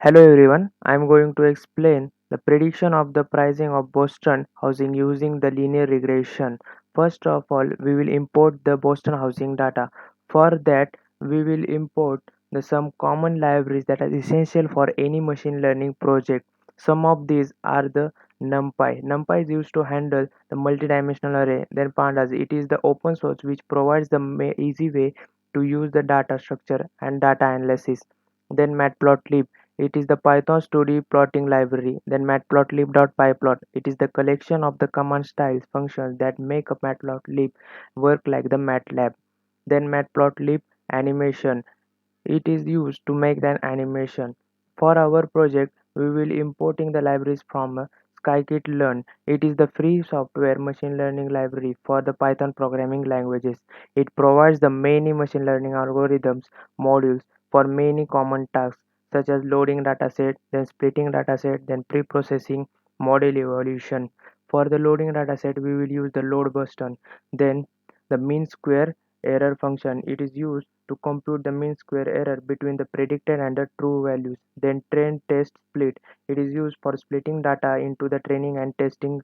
Hello everyone, I am going to explain the prediction of the pricing of Boston housing using the linear regression. First of all, we will import the Boston housing data. For that, we will import some common libraries that are essential for any machine learning project. Some of these are the NumPy. NumPy is used to handle the multidimensional array. Then Pandas, it is the open source which provides the easy way to use the data structure and data analysis. Then Matplotlib, it is the Python 2D plotting library. Then matplotlib.pyplot. It is the collection of the command styles functions that make a matplotlib work like the MATLAB. Then matplotlib animation. It is used to make an animation. For our project, we will importing the libraries from scikit-learn. It is the free software machine learning library for the Python programming languages. It provides the many machine learning algorithms modules for many common tasks such as loading dataset, then splitting dataset, then pre-processing, model evaluation. For the loading dataset, we will use the load button. Then the mean square error function. It is used to compute the mean square error between the predicted and the true values. Then train test split. It is used for splitting data into the training and testing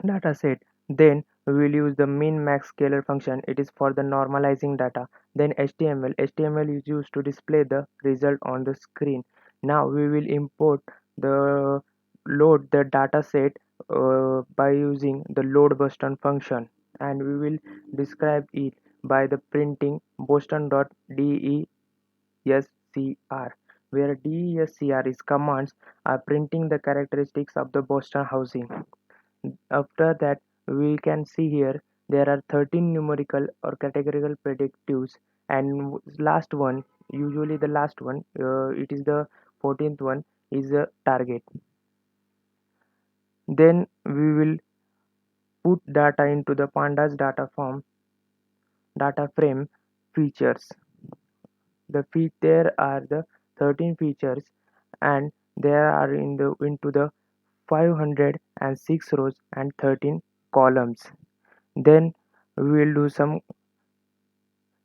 dataset. Then we will use the min max scalar function. It is for the normalizing data. Then HTML. HTML is used to display the result on the screen. Now we will import the load the dataset by using the load button function, and we will describe it by the printing boston.descr, where descr is commands are printing the characteristics of the Boston housing. After that, we can see here there are 13 numerical or categorical predictives, and last one, usually the last one, it is the 14th one, is a target. Then we will put data into the pandas data frame features. There are the 13 features, and there are into the 506 rows and 13 columns. Then we will do some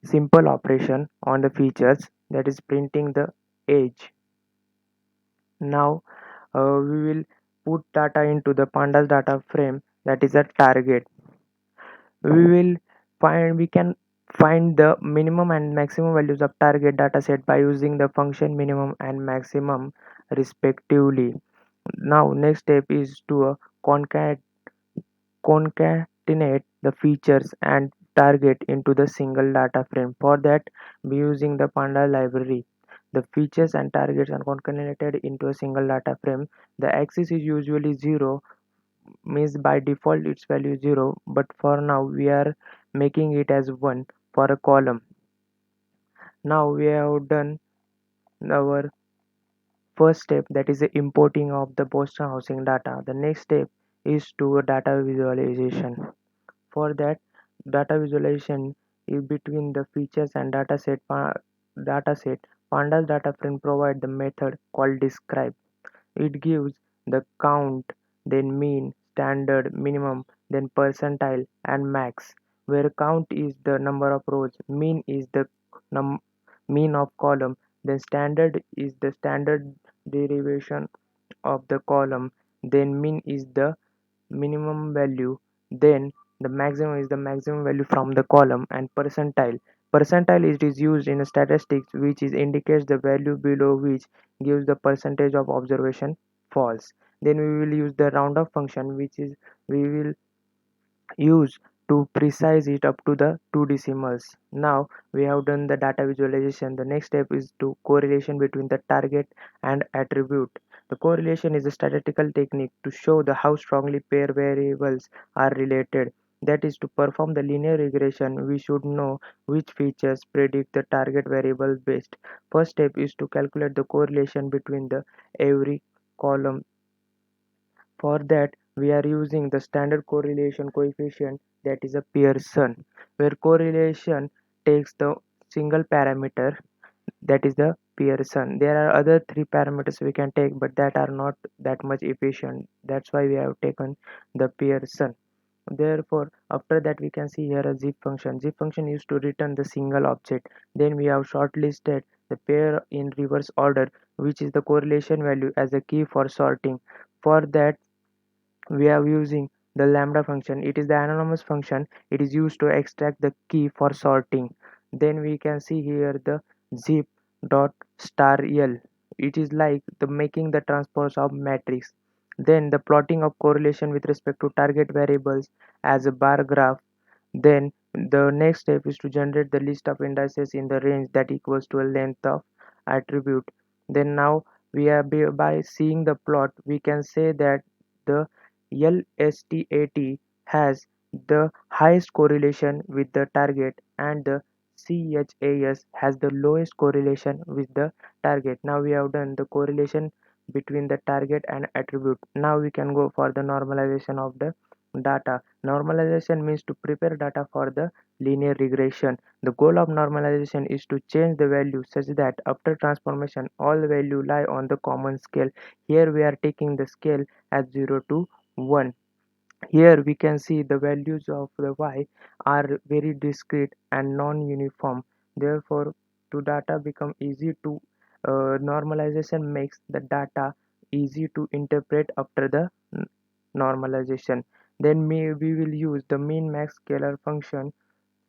simple operation on the features, that is printing the age. Now we will put data into the pandas data frame, that is a target. We can find the minimum and maximum values of target dataset by using the function minimum and maximum respectively. Now next step is to concatenate the features and target into the single data frame. For that, we using the panda library. The features and targets are concatenated into a single data frame. The axis is usually 0, means by default its value is 0, but for now we are making it as 1 for a column. Now we have done our first step, that is the importing of the Boston housing data. The next step is to a data visualization. For that, data visualization is between the features and dataset. Pandas data frame provide the method called describe. It gives the count, then mean, standard, minimum, then percentile and max, where count is the number of rows, mean is the num mean of column, then standard is the standard derivation of the column, then min is the minimum value, then the maximum is the maximum value from the column, and percentile is used in statistics, which is indicates the value below which gives the percentage of observation false. Then we will use the roundup function, which is we will use to precise it up to the 2 decimals. Now we have done the data visualization. The next step is to correlation between the target and attribute. The correlation is a statistical technique to show the how strongly pair variables are related. That is, to perform the linear regression, we should know which features predict the target variable best. First step is to calculate the correlation between the every column. For that, we are using the standard correlation coefficient, that is a Pearson, where correlation takes the single parameter, that is the Pearson. There are other three parameters we can take, but that are not that much efficient. That's why we have taken the Pearson. Therefore, after that we can see here a zip function. Zip function used to return the single object. Then we have shortlisted the pair in reverse order which is the correlation value as a key for sorting. For that, we are using the lambda function. It is the anonymous function. It is used to extract the key for sorting. Then we can see here the zip dot star l. It is like the making the transpose of matrix. Then the plotting of correlation with respect to target variables as a bar graph. Then the next step is to generate the list of indices in the range that equals to a length of attribute. Then now we are by seeing the plot, we can say that the LSTAT has the highest correlation with the target, and the CHAS has the lowest correlation with the target. Now we have done the correlation between the target and attribute. Now we can go for the normalization of the data. Normalization means to prepare data for the linear regression. The goal of normalization is to change the value such that after transformation all value lie on the common scale. Here we are taking the scale as 0 to 1. Here we can see the values of the y are very discrete and non-uniform. Therefore, to data become easy to normalization makes the data easy to interpret after the normalization. Then we will use the min max scalar function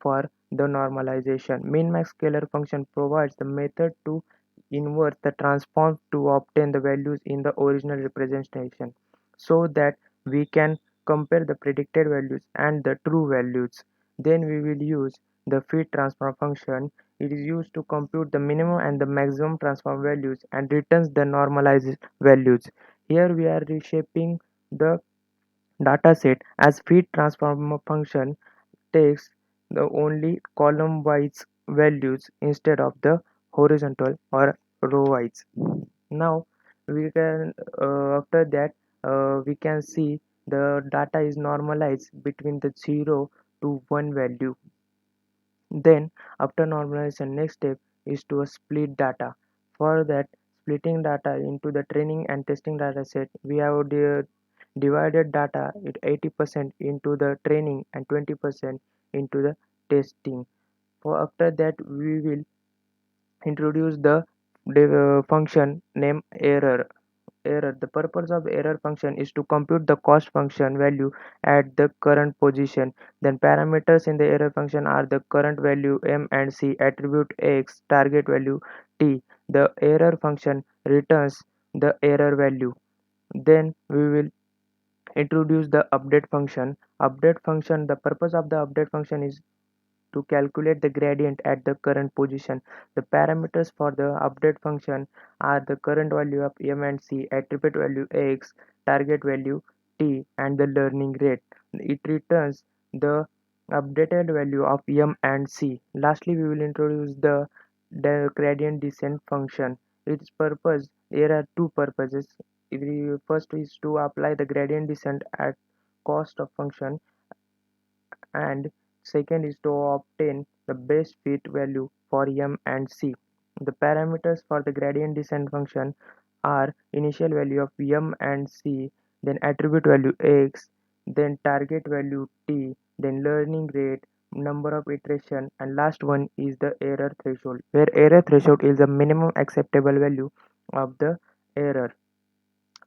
for the normalization. Min max scalar function provides the method to invert the transform to obtain the values in the original representation, so that we can compare the predicted values and the true values. Then we will use the fit transform function. It is used to compute the minimum and the maximum transform values and returns the normalized values. Here we are reshaping the dataset as fit transform function takes the only column-wise values instead of the horizontal or row-wise. Now we can after that we can see the data is normalized between the 0 to 1 value. Then after normalization, next step is to split data. For that, splitting data into the training and testing data set, we have divided data at 80% into the training and 20% into the testing. For after that, we will introduce the function name error. The purpose of error function is to compute the cost function value at the current position. Then parameters in the error function are the current value m and c, attribute x, target value t. The error function returns the error value. Then we will introduce the update function. The purpose of the update function is to calculate the gradient at the current position. The parameters for the update function are the current value of m and c, attribute value x, target value t, and the learning rate. It returns the updated value of m and c. Lastly, we will introduce the gradient descent function. Its purpose, there are two purposes. First is to apply the gradient descent at cost of function, and second is to obtain the best fit value for m and c. The parameters for the gradient descent function are initial value of m and c, then attribute value x, then target value t, then learning rate, number of iteration, and last one is the error threshold, where error threshold is the minimum acceptable value of the error.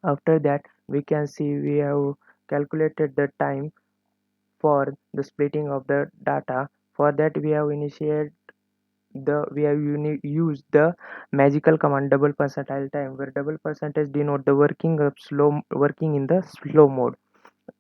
After that, we can see we have calculated the time for the splitting of the data. For that, we have initiated used the magical command double percentile time, where double percentage denote the working in the slow mode.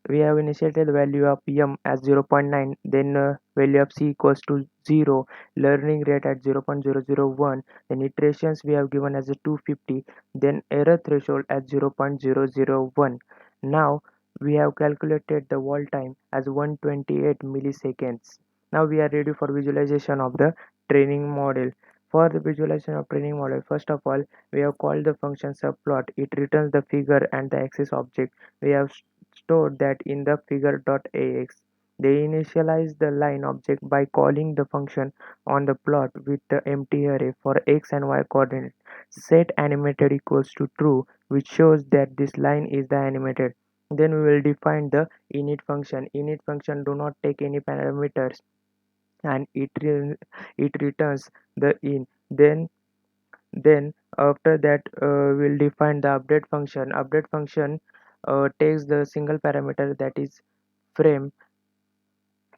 We have initiated the value of m as 0 0.9, then value of c equals to 0, learning rate at 0.001, then iterations we have given as a 250, then error threshold at 0.001. Now we have calculated the wall time as 128 milliseconds. Now we are ready for visualization of the training model. For the visualization of training model, first of all, we have called the function subplot. It returns the figure and the axis object. We have stored that in the figure.ax. They initialize the line object by calling the function on the plot with the empty array for x and y coordinate. Set animated equals to true, which shows that this line is the animated. Then we will define the init function. Init function do not take any parameters, and it returns the in. Then Then after that we'll define the update function takes the single parameter, that is frame.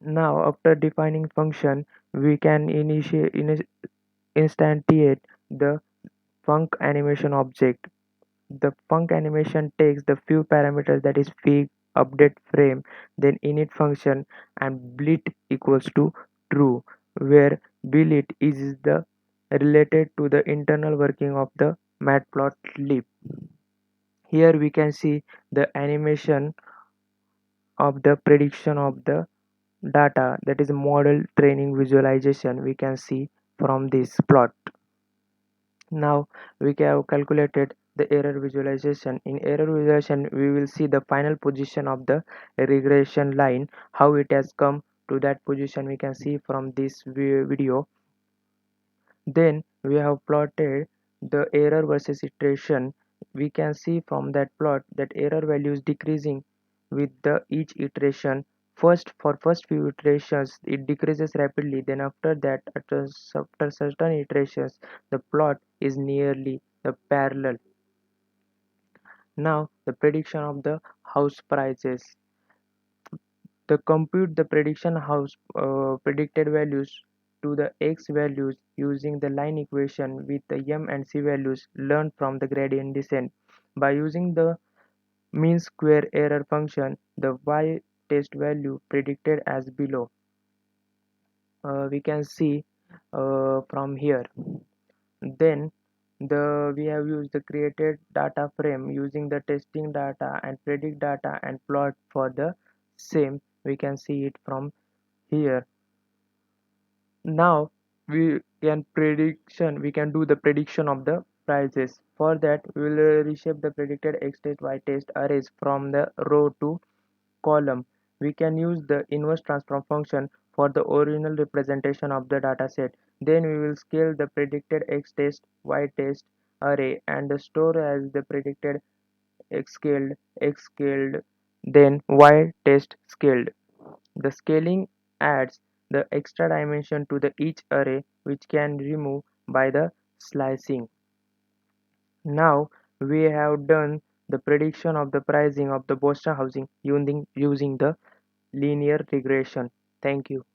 Now after defining function, we can instantiate the func animation object. The func animation takes the few parameters, that is fig, update frame, then init function, and blit equals to true, where blit is the related to the internal working of the matplotlib. Here we can see the animation of the prediction of the data, that is model training visualization, we can see from this plot. Now we have calculated the error visualization. In error visualization, we will see the final position of the regression line, how it has come to that position, we can see from this video. Then we have plotted the error versus iteration. We can see from that plot that error value is decreasing with the each iteration. For first few iterations it decreases rapidly, then after that after certain iterations the plot is nearly the parallel. Now the prediction of the house prices. The compute the prediction house predicted values to the x values using the line equation with the m and c values learned from the gradient descent. By using the mean square error function, the y test value predicted as below. We can see from here. Then we have used the created data frame using the testing data and predict data and plot for the same. We can see it from here. Now we can do the prediction of the prices. For that we will reshape the predicted x test y test arrays from the row to column. We can use the inverse transform function for the original representation of the dataset. Then we will scale the predicted x test y test array and store as the predicted x scaled, then y test scaled. The scaling adds the extra dimension to the each array, which can remove by the slicing. Now we have done the prediction of the pricing of the Boston housing using the linear regression. Thank you.